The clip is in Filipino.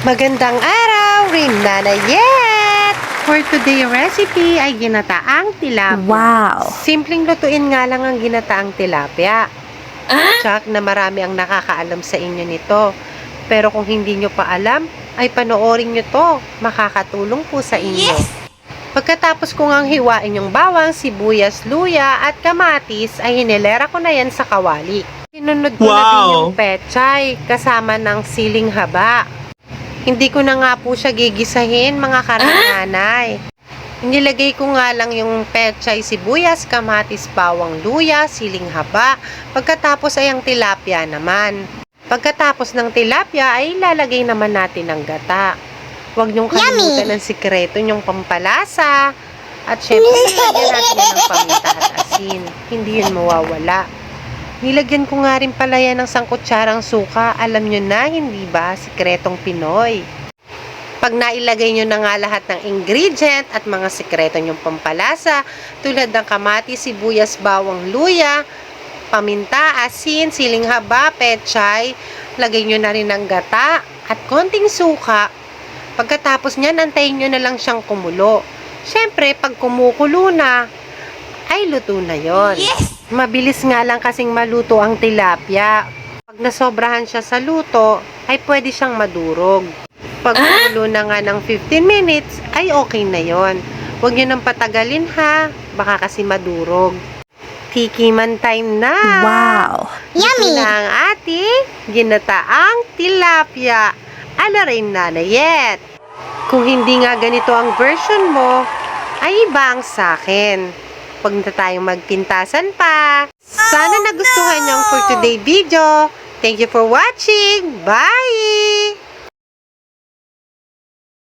Magandang araw, Rinanayet! For today recipe ay ginataang tilapia. Wow! Simpleng lutuin nga lang ang ginataang tilapia. Tsak na marami ang nakakaalam sa inyo nito. Pero kung hindi nyo pa alam, ay panoorin nyo to. Makakatulong po sa inyo. Pagkatapos ko ngang hiwain yung bawang, sibuyas, luya at kamatis, ay hinilera ko na yan sa kawali. Sinunod ko na din yung pechay kasama ng siling haba. Hindi ko na nga po siya gigisahin, mga karananay. Inilagay ko nga lang yung pechay, sibuyas, kamatis, bawang, luya, siling haba. Pagkatapos ay ang tilapia naman. Pagkatapos ng tilapia ay ilalagay naman natin ang gata. Huwag niyong kalimutan ng sikreto niyong pampalasa. At syempre, nilagyan natin ng paminta at asin. Hindi yun mawawala. Nilagyan ko nga rin pala yan ng sangkutsarang suka. Alam nyo na, hindi ba? Sikretong Pinoy. Pag nailagay nyo na nga lahat ng ingredient at mga sikreto nyong pampalasa, tulad ng kamatis, sibuyas, bawang, luya, paminta, asin, siling haba, pechay, lagay nyo na rin ng gata at konting suka. Pagkatapos nyan, antayin nyo na lang siyang kumulo. Syempre, pag kumukulo na, ay luto na yon. Yes! Mabilis nga lang kasing maluto ang tilapia. Pag nasobrahan siya sa luto, ay pwede siyang madurog. Pag kumulo na nga ng 15 minutes, ay okay na yon. Huwag nyo nang patagalin ha, baka kasi madurog. Tikiman time na! Wow! Ito na ang ating ginataang tilapia. Ala rin nanayet. Kung hindi nga ganito ang version mo, ay iba ang sakin. Huwag na tayong magpintasan pa. Sana nagustuhan niyo ang for today video. Thank you for watching. Bye!